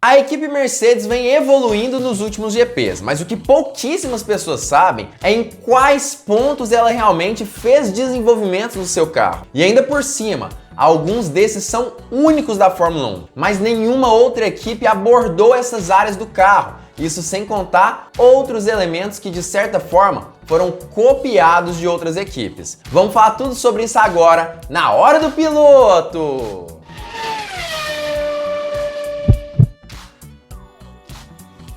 A equipe Mercedes vem evoluindo nos últimos GPs, mas o que pouquíssimas pessoas sabem é em quais pontos ela realmente fez desenvolvimento no seu carro. E ainda por cima, alguns desses são únicos da Fórmula 1, mas nenhuma outra equipe abordou essas áreas do carro. Isso sem contar outros elementos que de certa forma foram copiados de outras equipes. Vamos falar tudo sobre isso agora, na Hora do Piloto!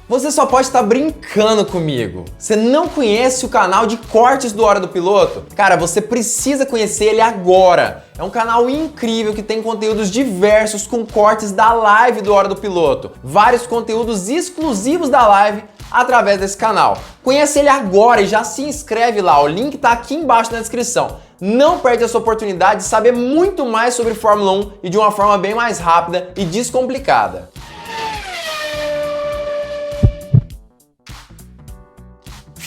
Você só pode estar brincando comigo. Você não conhece o canal de cortes do Hora do Piloto? Cara, você precisa conhecer ele agora. É um canal incrível que tem conteúdos diversos com cortes da live do Hora do Piloto. Vários conteúdos exclusivos da live através desse canal. Conhece ele agora e já se inscreve lá. O link tá aqui embaixo na descrição. Não perde essa oportunidade de saber muito mais sobre Fórmula 1 e de uma forma bem mais rápida e descomplicada.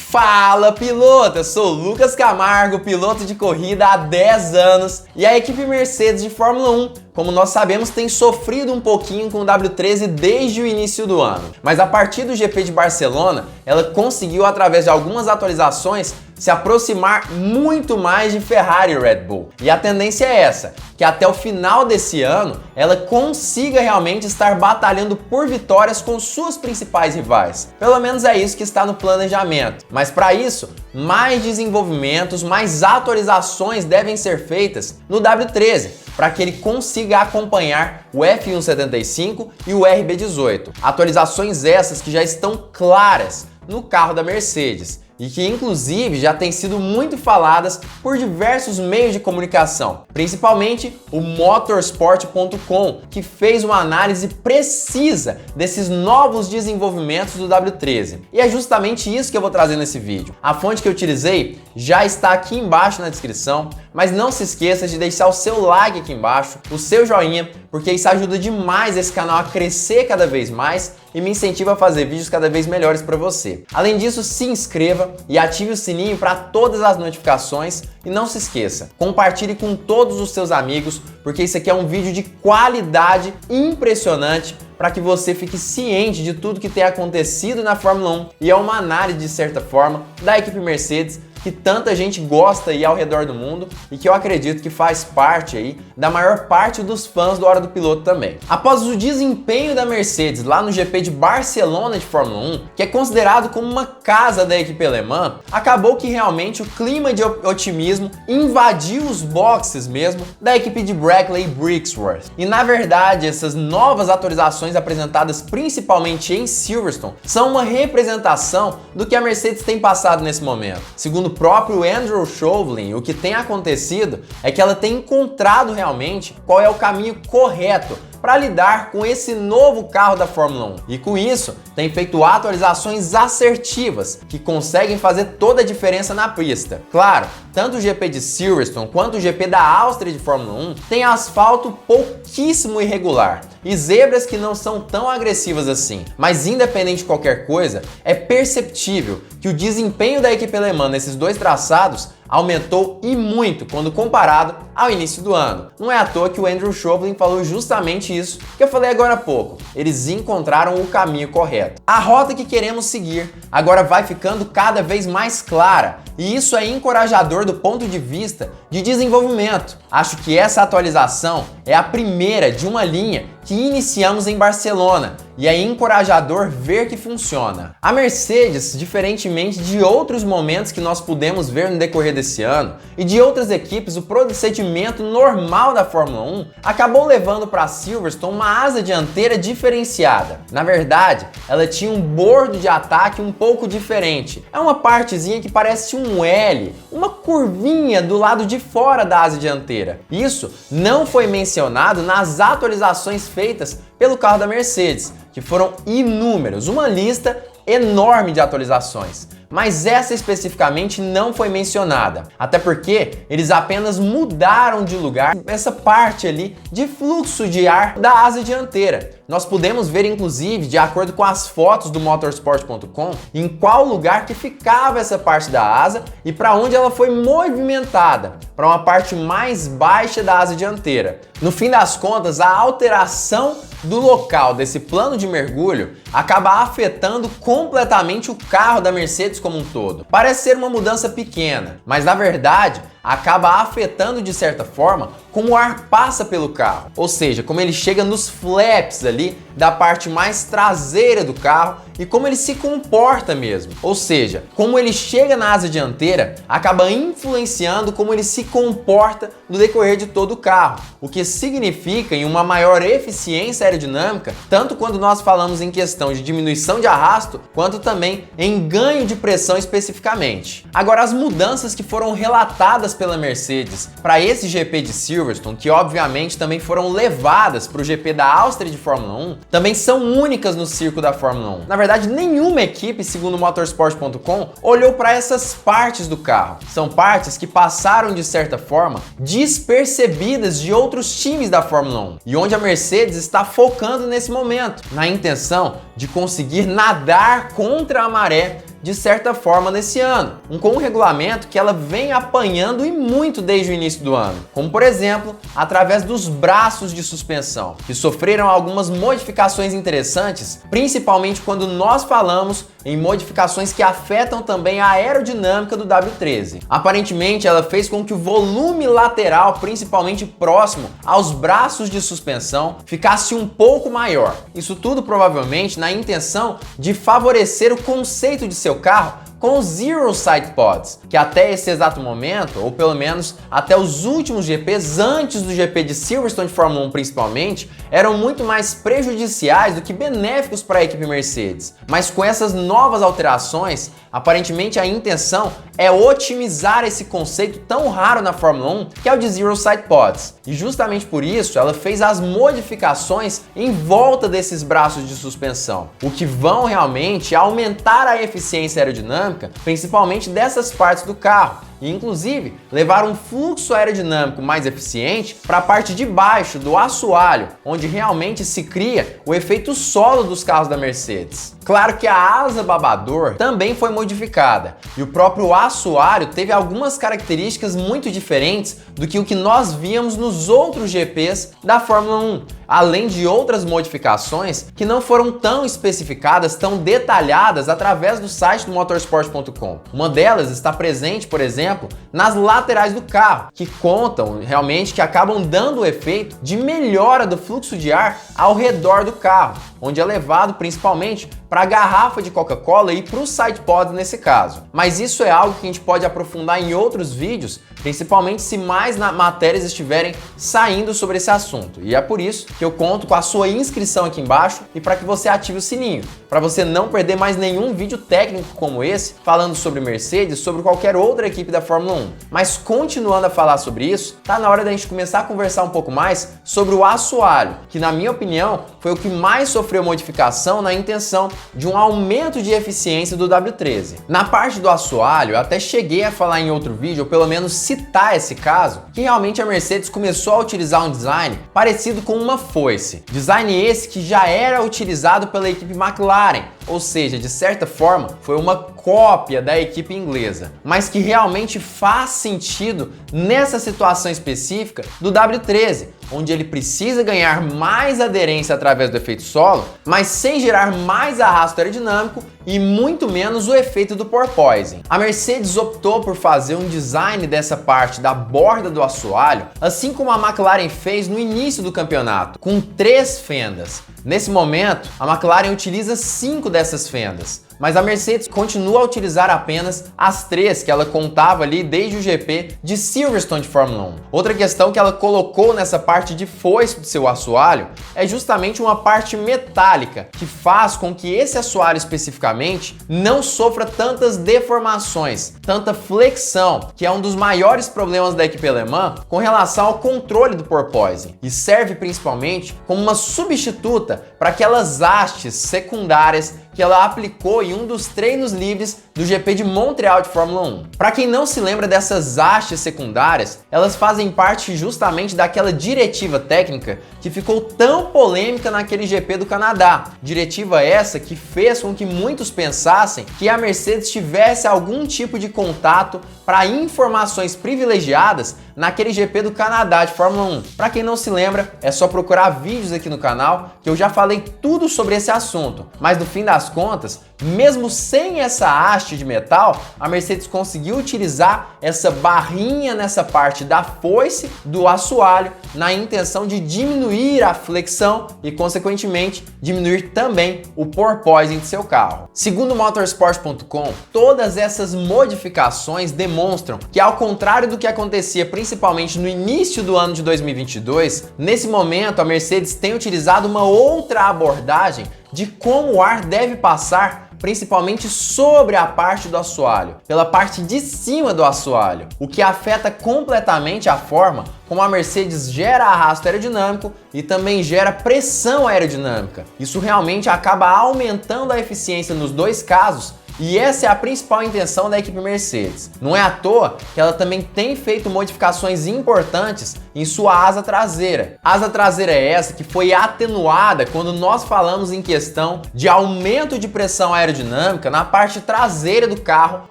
Fala piloto, eu sou o Lucas Camargo, piloto de corrida há 10 anos e a equipe Mercedes de Fórmula 1, como nós sabemos, tem sofrido um pouquinho com o W13 desde o início do ano. Mas a partir do GP de Barcelona, ela conseguiu, através de algumas atualizações, se aproximar muito mais de Ferrari e Red Bull. E a tendência é essa, que até o final desse ano ela consiga realmente estar batalhando por vitórias com suas principais rivais. Pelo menos é isso que está no planejamento. Mas para isso, mais desenvolvimentos, mais atualizações devem ser feitas no W13, para que ele consiga acompanhar o F175 e o RB18. Atualizações essas que já estão claras no carro da Mercedes e que inclusive já têm sido muito faladas por diversos meios de comunicação, principalmente o Motorsport.com, que fez uma análise precisa desses novos desenvolvimentos do W13. E é justamente isso que eu vou trazer nesse vídeo. A fonte que eu utilizei já está aqui embaixo na descrição, mas não se esqueça de deixar o seu like aqui embaixo, o seu joinha, porque isso ajuda demais esse canal a crescer cada vez mais e me incentiva a fazer vídeos cada vez melhores para você. Além disso, se inscreva e ative o sininho para todas as notificações e não se esqueça, compartilhe com todos os seus amigos, porque isso aqui é um vídeo de qualidade impressionante para que você fique ciente de tudo que tem acontecido na Fórmula 1 e é uma análise, de certa forma, da equipe Mercedes que tanta gente gosta aí ao redor do mundo e que eu acredito que faz parte aí da maior parte dos fãs do Hora do Piloto também. Após o desempenho da Mercedes lá no GP de Barcelona de Fórmula 1, que é considerado como uma casa da equipe alemã, acabou que realmente o clima de otimismo invadiu os boxes mesmo da equipe de Brackley Brixworth. E na verdade, essas novas atualizações apresentadas principalmente em Silverstone são uma representação do que a Mercedes tem passado nesse momento. Segundo o próprio Andrew Chauvelin, o que tem acontecido é que ela tem encontrado realmente qual é o caminho correto para lidar com esse novo carro da Fórmula 1. E com isso, tem feito atualizações assertivas que conseguem fazer toda a diferença na pista. Claro, tanto o GP de Silverstone quanto o GP da Áustria de Fórmula 1 tem asfalto pouquíssimo irregular e zebras que não são tão agressivas assim. Mas independente de qualquer coisa, é perceptível que o desempenho da equipe alemã nesses dois traçados aumentou e muito quando comparado ao início do ano. Não é à toa que o Andrew Chauvelin falou justamente isso que eu falei agora há pouco. Eles encontraram o caminho correto. A rota que queremos seguir agora vai ficando cada vez mais clara e isso é encorajador do ponto de vista de desenvolvimento. Acho que essa atualização é a primeira de uma linha que iniciamos em Barcelona e é encorajador ver que funciona. A Mercedes, diferentemente de outros momentos que nós pudemos ver no decorrer desse ano e de outras equipes, o procedimento normal da Fórmula 1 acabou levando para Silverstone uma asa dianteira diferenciada. Na verdade, ela tinha um bordo de ataque um pouco diferente. É uma partezinha que parece um L, uma curvinha do lado de fora da asa dianteira. Isso não foi mencionado nas atualizações feitas pelo carro da Mercedes, que foram inúmeros, uma lista enorme de atualizações. mas essa especificamente não foi mencionada, até porque eles apenas mudaram de lugar essa parte ali de fluxo de ar da asa dianteira. Nós podemos ver, inclusive, de acordo com as fotos do motorsport.com, em qual lugar que ficava essa parte da asa e para onde ela foi movimentada, para uma parte mais baixa da asa dianteira. No fim das contas, a alteração do local desse plano de mergulho acaba afetando completamente o carro da Mercedes como um todo. Parece ser uma mudança pequena, mas na verdade acaba afetando de certa forma como o ar passa pelo carro, ou seja, como ele chega nos flaps ali da parte mais traseira do carro e como ele se comporta mesmo, ou seja, como ele chega na asa dianteira acaba influenciando como ele se comporta no decorrer de todo o carro, o que significa em uma maior eficiência aerodinâmica, tanto quando nós falamos em questão de diminuição de arrasto, quanto também em ganho de pressão especificamente. Agora, as mudanças que foram relatadas pela Mercedes para esse GP de Silverstone, que obviamente também foram levadas para o GP da Áustria de Fórmula 1, também são únicas no circo da Fórmula 1. Na verdade, nenhuma equipe, segundo o motorsport.com, olhou para essas partes do carro. São partes que passaram, de certa forma, despercebidas de outros times da Fórmula 1 e onde a Mercedes está focando nesse momento, na intenção de conseguir nadar contra a maré de certa forma nesse ano, com um regulamento que ela vem apanhando e muito desde o início do ano, como por exemplo, através dos braços de suspensão, que sofreram algumas modificações interessantes, principalmente quando nós falamos em modificações que afetam também a aerodinâmica do W13. Aparentemente, ela fez com que o volume lateral, principalmente próximo aos braços de suspensão, ficasse um pouco maior. Isso tudo provavelmente na intenção de favorecer o conceito de seu carro com os Zero Side Pods, que até esse exato momento, ou pelo menos até os últimos GPs, antes do GP de Silverstone de Fórmula 1 principalmente, eram muito mais prejudiciais do que benéficos para a equipe Mercedes. Mas com essas novas alterações, aparentemente a intenção é otimizar esse conceito tão raro na Fórmula 1, que é o de Zero Side Pods. E justamente por isso ela fez as modificações em volta desses braços de suspensão, o que vão realmente aumentar a eficiência aerodinâmica, principalmente dessas partes do carro, e inclusive levar um fluxo aerodinâmico mais eficiente para a parte de baixo do assoalho, onde realmente se cria o efeito solo dos carros da Mercedes. Claro que a asa babador também foi modificada e o próprio assoalho teve algumas características muito diferentes do que o que nós víamos nos outros GPs da Fórmula 1, além de outras modificações que não foram tão especificadas, tão detalhadas através do site do motorsport.com. Uma delas está presente, por exemplo, nas laterais do carro, que contam realmente, que acabam dando o efeito de melhora do fluxo de ar ao redor do carro, onde é levado principalmente para a garrafa de Coca-Cola e para os side pods nesse caso. Mas isso é algo que a gente pode aprofundar em outros vídeos, principalmente se mais matérias estiverem saindo sobre esse assunto. E é por isso que eu conto com a sua inscrição aqui embaixo e para que você ative o sininho, para você não perder mais nenhum vídeo técnico como esse, falando sobre Mercedes, sobre qualquer outra equipe da Fórmula 1. Mas continuando a falar sobre isso, tá na hora da gente começar a conversar um pouco mais sobre o assoalho, que na minha opinião foi o que mais sofreu modificação na intenção de um aumento de eficiência do W13. Na parte do assoalho, eu até cheguei a falar em outro vídeo, ou pelo menos citar esse caso, que realmente a Mercedes começou a utilizar um design parecido com uma foice. Design esse que já era utilizado pela equipe McLaren, ou seja, de certa forma, foi uma cópia da equipe inglesa, mas que realmente faz sentido nessa situação específica do W13, onde ele precisa ganhar mais aderência através do efeito solo, mas sem gerar mais arrasto aerodinâmico e muito menos o efeito do porpoising. A Mercedes optou por fazer um design dessa parte da borda do assoalho, assim como a McLaren fez no início do campeonato, com 3 fendas. Nesse momento, a McLaren utiliza 5 dessas fendas, mas a Mercedes continua a utilizar apenas as 3 que ela contava ali desde o GP de Silverstone de Fórmula 1. Outra questão que ela colocou nessa parte de foice do seu assoalho é justamente uma parte metálica, que faz com que esse assoalho especificamente não sofra tantas deformações, tanta flexão, que é um dos maiores problemas da equipe alemã com relação ao controle do porpoising, e serve principalmente como uma substituta para aquelas hastes secundárias que ela aplicou em um dos treinos livres do GP de Montreal de Fórmula 1. Para quem não se lembra dessas hastes secundárias, elas fazem parte justamente daquela diretiva técnica que ficou tão polêmica naquele GP do Canadá. Diretiva essa que fez com que muitos pensassem que a Mercedes tivesse algum tipo de contato para informações privilegiadas naquele GP do Canadá de Fórmula 1. Para quem não se lembra, é só procurar vídeos aqui no canal que eu já falei tudo sobre esse assunto. Mas no fim das contas, mesmo sem essa haste de metal, a Mercedes conseguiu utilizar essa barrinha nessa parte da foice do assoalho na intenção de diminuir a flexão e, consequentemente, diminuir também o porpoising de seu carro. Segundo o Motorsport.com, todas essas modificações demonstram que, ao contrário do que acontecia principalmente no início do ano de 2022, nesse momento a Mercedes tem utilizado uma outra abordagem de como o ar deve passar, principalmente sobre a parte do assoalho, pela parte de cima do assoalho, o que afeta completamente a forma como a Mercedes gera arrasto aerodinâmico e também gera pressão aerodinâmica. Isso realmente acaba aumentando a eficiência nos dois casos. E essa é a principal intenção da equipe Mercedes. Não é à toa que ela também tem feito modificações importantes em sua asa traseira. A asa traseira é essa que foi atenuada quando nós falamos em questão de aumento de pressão aerodinâmica na parte traseira do carro,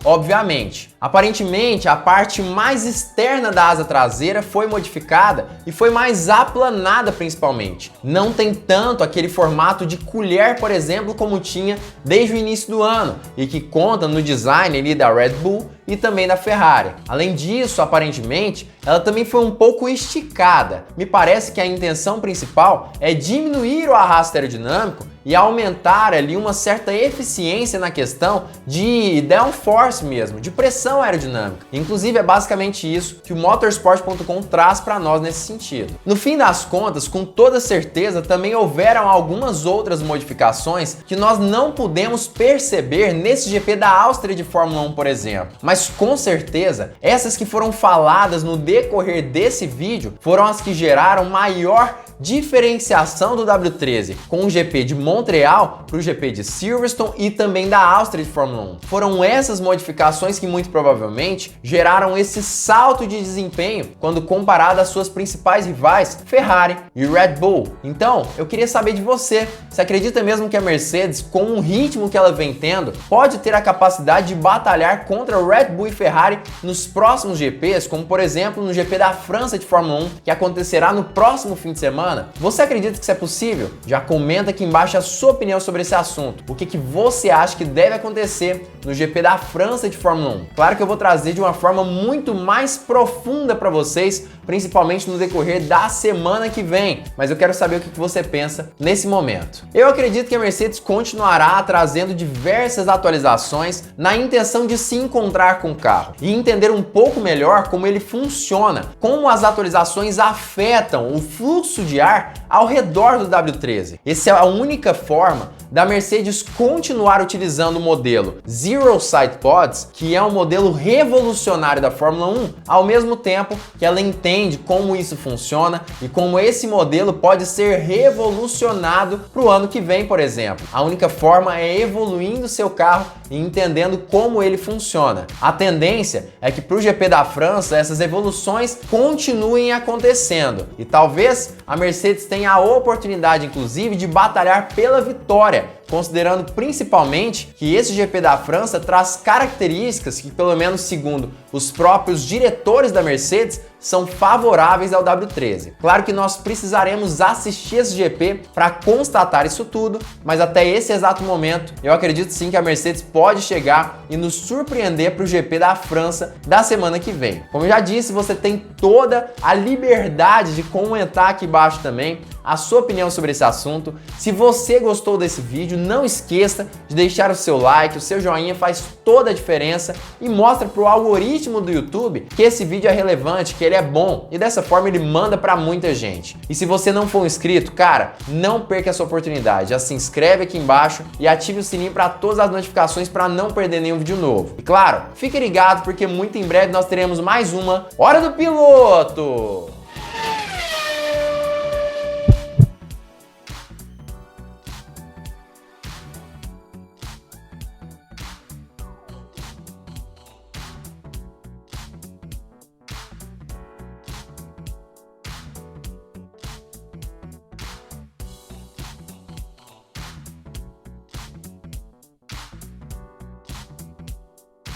obviamente. Aparentemente, a parte mais externa da asa traseira foi modificada e foi mais aplanada principalmente. Não tem tanto aquele formato de colher, por exemplo, como tinha desde o início do ano e que conta no design ali da Red Bull e também da Ferrari. Além disso, aparentemente, ela também foi um pouco esticada. Me parece que a intenção principal é diminuir o arrasto aerodinâmico e aumentar ali uma certa eficiência na questão de downforce mesmo, de pressão aerodinâmica. Inclusive é basicamente isso que o Motorsport.com traz para nós nesse sentido. No fim das contas, com toda certeza, também houveram algumas outras modificações que nós não pudemos perceber nesse GP da Áustria de Fórmula 1, por exemplo. Mas com certeza, essas que foram faladas no decorrer desse vídeo foram as que geraram maior diferenciação do W13 com o GP de Montreal para o GP de Silverstone e também da Áustria de Fórmula 1. Foram essas modificações que muito provavelmente geraram esse salto de desempenho quando comparado às suas principais rivais, Ferrari e Red Bull. Então, eu queria saber de você, você acredita mesmo que a Mercedes, com o ritmo que ela vem tendo, pode ter a capacidade de batalhar contra Red Bull e Ferrari nos próximos GPs, como por exemplo no GP da França de Fórmula 1, que acontecerá no próximo fim de semana? Você acredita que isso é possível? Já comenta aqui embaixo a sua opinião sobre esse assunto. O que você acha que deve acontecer no GP da França de Fórmula 1? Claro que eu vou trazer de uma forma muito mais profunda para vocês, principalmente no decorrer da semana que vem, mas eu quero saber o que você pensa nesse momento. Eu acredito que a Mercedes continuará trazendo diversas atualizações na intenção de se encontrar com o carro e entender um pouco melhor como ele funciona, como as atualizações afetam o fluxo de ar ao redor do W13. Essa é a única forma da Mercedes continuar utilizando o modelo Zero Side Pods, que é um modelo revolucionário da Fórmula 1, ao mesmo tempo que ela entende como isso funciona e como esse modelo pode ser revolucionado para o ano que vem, por exemplo. A única forma é evoluindo seu carro e entendendo como ele funciona. A tendência é que para o GP da França essas evoluções continuem acontecendo e talvez a Mercedes tenha a oportunidade, inclusive, de batalhar pela vitória, considerando principalmente que esse GP da França traz características que, pelo menos segundo os próprios diretores da Mercedes, são favoráveis ao W13. Claro que nós precisaremos assistir esse GP para constatar isso tudo, mas até esse exato momento eu acredito sim que a Mercedes pode chegar e nos surpreender para o GP da França da semana que vem. Como eu já disse, você tem toda a liberdade de comentar aqui embaixo também a sua opinião sobre esse assunto. Se você gostou desse vídeo, não esqueça de deixar o seu like, o seu joinha faz toda a diferença e mostra para o algoritmo do YouTube que esse vídeo é relevante, que ele é bom e dessa forma ele manda para muita gente. E se você não for inscrito, cara, não perca essa oportunidade. Já se inscreve aqui embaixo e ative o sininho para todas as notificações para não perder nenhum vídeo novo. E claro, fique ligado porque muito em breve nós teremos mais uma Hora do Piloto!